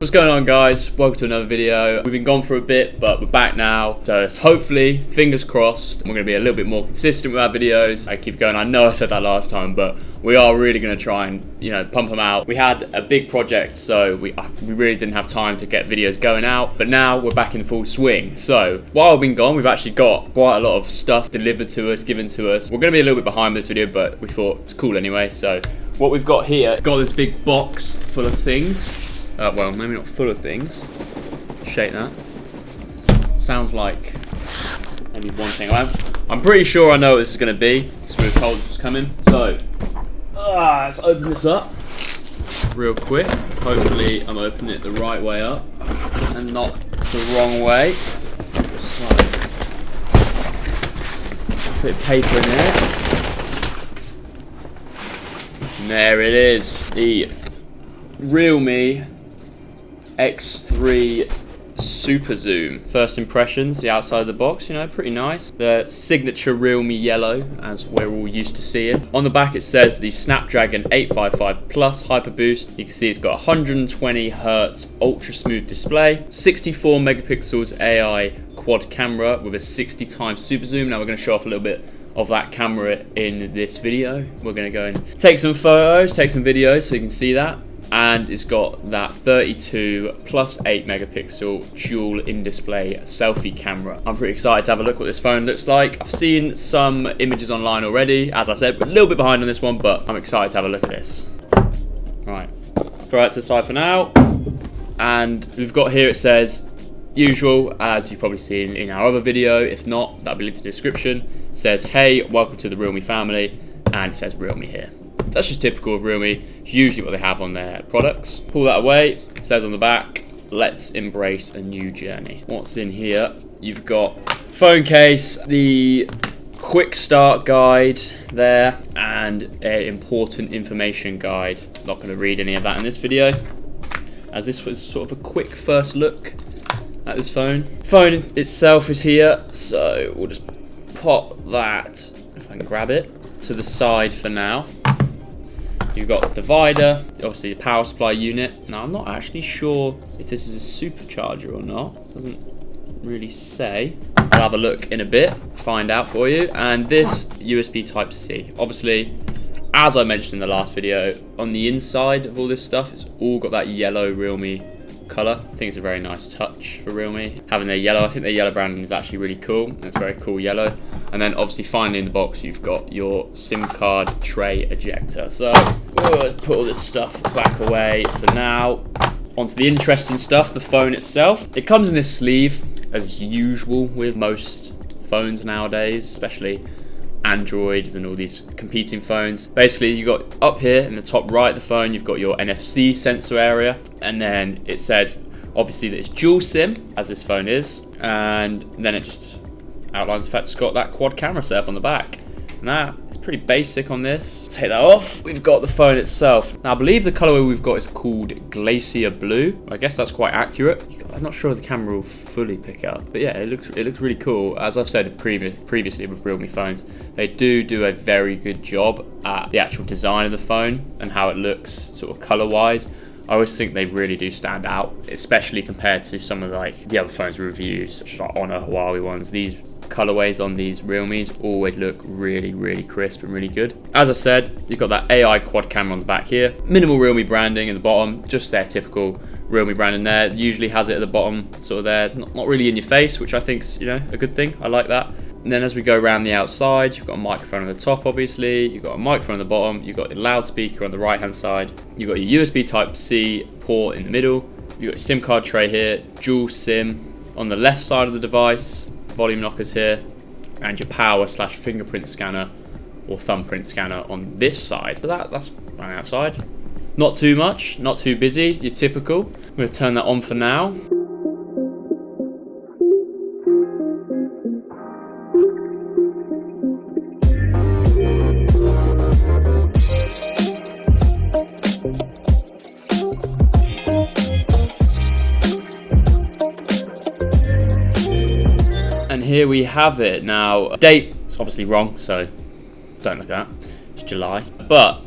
What's going on, guys? Welcome to another video. We've been gone for a bit, but we're back now. So it's hopefully, fingers crossed, we're going to be a little bit more consistent with our videos. I keep going, I know I said that last time, but we are really going to try and, pump them out. We had a big project, so we really didn't have time to get videos going out. But now we're back in full swing. So while we've been gone, we've actually got quite a lot of stuff delivered to us, given to us. We're going to be a little bit behind with this video, but we thought it's cool anyway. So what we've got here, got this big box full of things. Well, maybe not full of things. Shake that. Sounds like maybe one thing. I'm pretty sure I know what this is going to be, because we were told this was coming. So, let's open this up real quick. Hopefully I'm opening it the right way up and not the wrong way. So, put paper in there. And there it is. The realme X3 SuperZoom. First impressions, the outside of the box, pretty nice. The signature realme yellow, as we're all used to seeing. On the back it says the Snapdragon 855 Plus Hyper Boost. You can see it's got 120 Hz ultra smooth display, 64 megapixels AI quad camera with a 60 times super zoom. Now we're going to show off a little bit of that camera in this video. We're going to go and take some photos, take some videos so you can see that. And it's got that 32 plus 8 megapixel dual in-display selfie camera. I'm pretty excited to have a look what this phone looks like. I've seen some images online already. As I said, we're a little bit behind on this one, but I'm excited to have a look at this. Right, throw it to the side for now. And we've got here, it says, usual, as you've probably seen in our other video. If not, that'll be linked in the description. It says, hey, welcome to the Realme family. And it says Realme here. That's just typical of Realme. It's usually what they have on their products. Pull that away. It says on the back, let's embrace a new journey. What's in here? You've got phone case, the quick start guide there, and an important information guide. Not going to read any of that in this video, as this was sort of a quick first look at this phone. Phone itself is here, so we'll just pop that, if I can grab it, to the side for now. You've got a divider, obviously a power supply unit. Now I'm not actually sure if this is a supercharger or not. Doesn't really say. I'll have a look in a bit, find out for you. And this USB Type-C. Obviously, as I mentioned in the last video, on the inside of all this stuff, it's all got that yellow Realme colour. I think it's a very nice touch for Realme. Having their yellow, I think their yellow branding is actually really cool. It's very cool yellow. And then obviously finally in the box, you've got your SIM card tray ejector. So let's put all this stuff back away for now. Onto the interesting stuff, the phone itself. It comes in this sleeve, as usual with most phones nowadays, especially Androids and all these competing phones. Basically, you got up here in the top right of the phone, you've got your NFC sensor area, and then it says obviously that it's dual SIM, as this phone is, and then it just outlines the fact it's got that quad camera set up on the back. Now, it's pretty basic on this. Take that off. We've got the phone itself. Now, I believe the colorway we've got is called Glacier Blue. I guess that's quite accurate. I'm not sure the camera will fully pick it up, but yeah, it looks really cool. As I've said previously with Realme phones, they do a very good job at the actual design of the phone and how it looks sort of color-wise. I always think they really do stand out, especially compared to some of like the other phones we reviewed, such as like Honor, Huawei ones. These colorways on these Realmes always look really crisp and really good. As I said, you've got that AI quad camera on the back here. Minimal Realme branding at the bottom, just their typical Realme branding there. Usually has it at the bottom, sort of there, not really in your face, which I think's a good thing. I like that. And then as we go around the outside, you've got a microphone on the top, obviously. You've got a microphone on the bottom. You've got a loudspeaker on the right-hand side. You've got your USB Type-C port in the middle. You've got your SIM card tray here, dual SIM on the left side of the device. Volume knockers here, and your power/fingerprint scanner or thumbprint scanner on this side. So that's right outside. Not too much, not too busy, you're typical. I'm going to turn that on for now. And here we have it. Now, date is obviously wrong, so don't look at that. It's July. But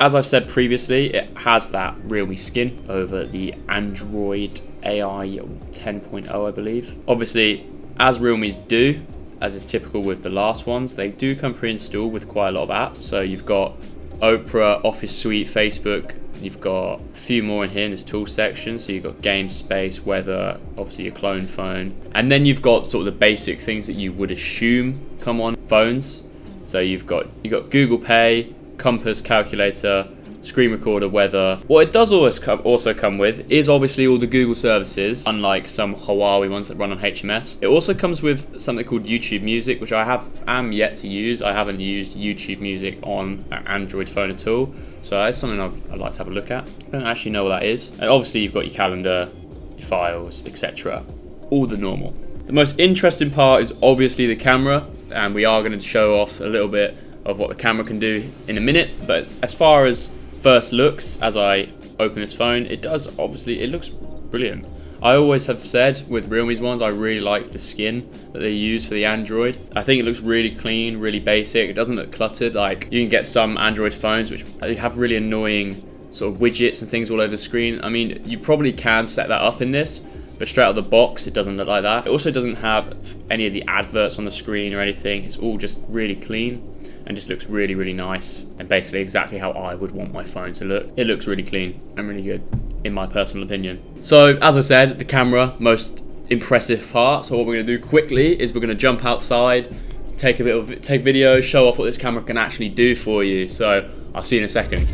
As I've said previously, it has that realme skin over the Android AI 10.0, I believe. Obviously, as realmes do, as is typical with the last ones, they do come pre-installed with quite a lot of apps. So you've got Opera, Office Suite, Facebook. You've got a few more in here in this tool section. So you've got game, space, weather, obviously your clone phone. And then you've got sort of the basic things that you would assume come on phones. So you've got Google Pay, compass, calculator, screen recorder, weather. What it does also come with is obviously all the Google services, unlike some Huawei ones that run on HMS. It also comes with something called YouTube Music, which I am yet to use. I haven't used YouTube Music on an Android phone at all, so that's something I'd like to have a look at. I don't actually know what that is. And obviously you've got your calendar, your files, etc. All the normal. The most interesting part is obviously the camera, and we are going to show off a little bit of what the camera can do in a minute. But as far as first looks, as I open this phone, it looks brilliant. I always have said with realme's ones, I really like the skin that they use for the Android. I think it looks really clean, really basic. It doesn't look cluttered. Like, you can get some Android phones which have really annoying sort of widgets and things all over the screen. I mean, you probably can set that up in this, but straight out of the box, it doesn't look like that. It also doesn't have any of the adverts on the screen or anything. It's all just really clean and just looks really, really nice, and basically exactly how I would want my phone to look. It looks really clean and really good, in my personal opinion. So, as I said, the camera, most impressive part. So what we're gonna do quickly is we're gonna jump outside, take video, show off what this camera can actually do for you. So, I'll see you in a second.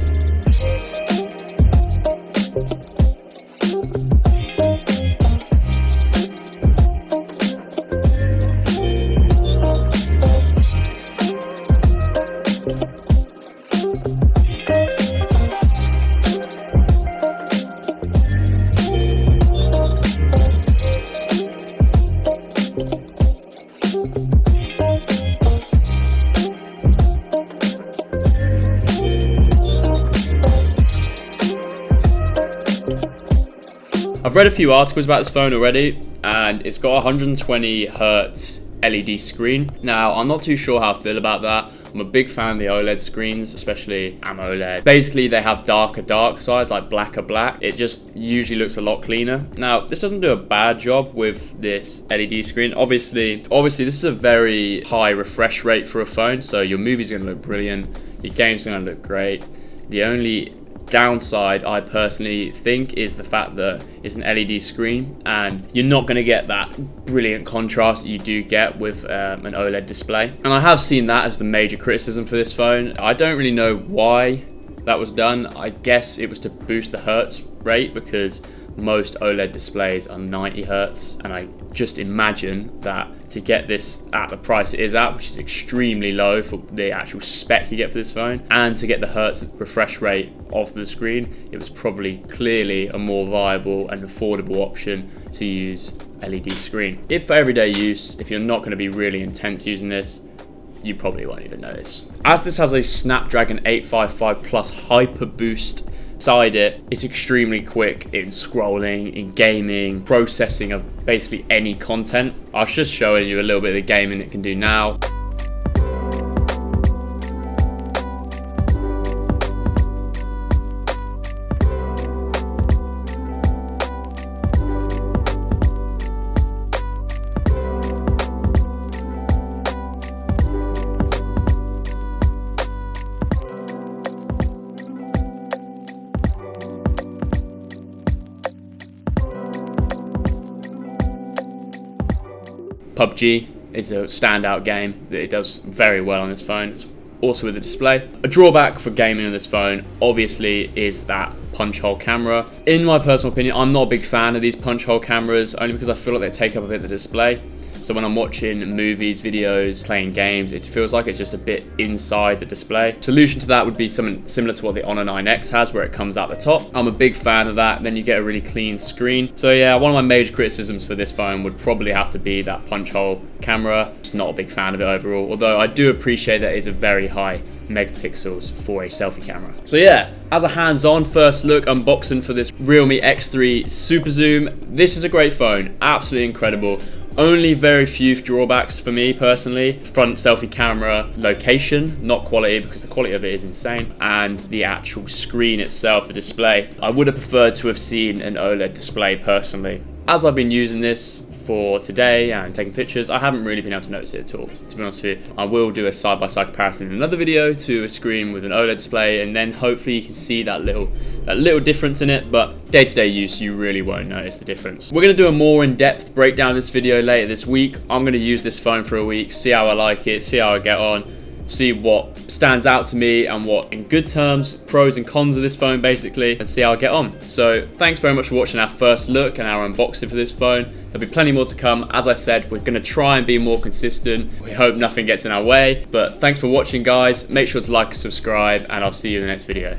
I've read a few articles about this phone already, and it's got a 120 Hz LED screen. Now, I'm not too sure how I feel about that. I'm a big fan of the OLED screens, especially AMOLED. Basically, they have dark sides, like black. It just usually looks a lot cleaner. Now, this doesn't do a bad job with this LED screen. Obviously, this is a very high refresh rate for a phone, so your movie's gonna look brilliant, your game's gonna look great. The only downside I personally think is the fact that it's an LED screen and you're not going to get that brilliant contrast that you do get with an OLED display. And I have seen that as the major criticism for this phone. I don't really know why that was done. I guess it was to boost the hertz rate, because most OLED displays are 90 Hz, and I just imagine that to get this at the price it is at, which is extremely low for the actual spec you get for this phone, and to get the hertz refresh rate of the screen, it was probably clearly a more viable and affordable option to use LED screen. If for everyday use, if you're not going to be really intense using this, you probably won't even notice. As this has a Snapdragon 855 Plus Hyper Boost inside it, it's extremely quick in scrolling, in gaming, processing of basically any content. I was just showing you a little bit of the gaming it can do now. PUBG is a standout game that it does very well on this phone. It's also with the display. A drawback for gaming on this phone obviously is that punch hole camera. In my personal opinion, I'm not a big fan of these punch hole cameras, only because I feel like they take up a bit of the display. So when I'm watching movies, videos, playing games, it feels like it's just a bit inside the display. Solution to that would be something similar to what the Honor 9X has, where it comes out the top. I'm a big fan of that. Then you get a really clean screen. So yeah, one of my major criticisms for this phone would probably have to be that punch hole camera. Just not a big fan of it overall, although I do appreciate that it's a very high megapixels for a selfie camera. So yeah, as a hands-on first look unboxing for this realme X3 SuperZoom, this is a great phone, absolutely incredible. Only very few drawbacks for me personally. Front selfie camera location, not quality, because the quality of it is insane, and the actual screen itself, the display. I would have preferred to have seen an OLED display personally. As I've been using this for today and taking pictures, I haven't really been able to notice it at all, to be honest with you. I will do a side-by-side comparison in another video to a screen with an OLED display, and then hopefully you can see that little difference in it, but day-to-day use you really won't notice the difference. We're going to do a more in-depth breakdown of this video later this week. I'm going to use this phone for a week, see how I like it, see how I get on, see what stands out to me and what, in good terms, pros and cons of this phone basically, and see how I get on. So thanks very much for watching our first look and our unboxing for this phone. There'll be plenty more to come. As I said, we're going to try and be more consistent. We hope nothing gets in our way, but thanks for watching, guys. Make sure to like and subscribe, and I'll see you in the next video.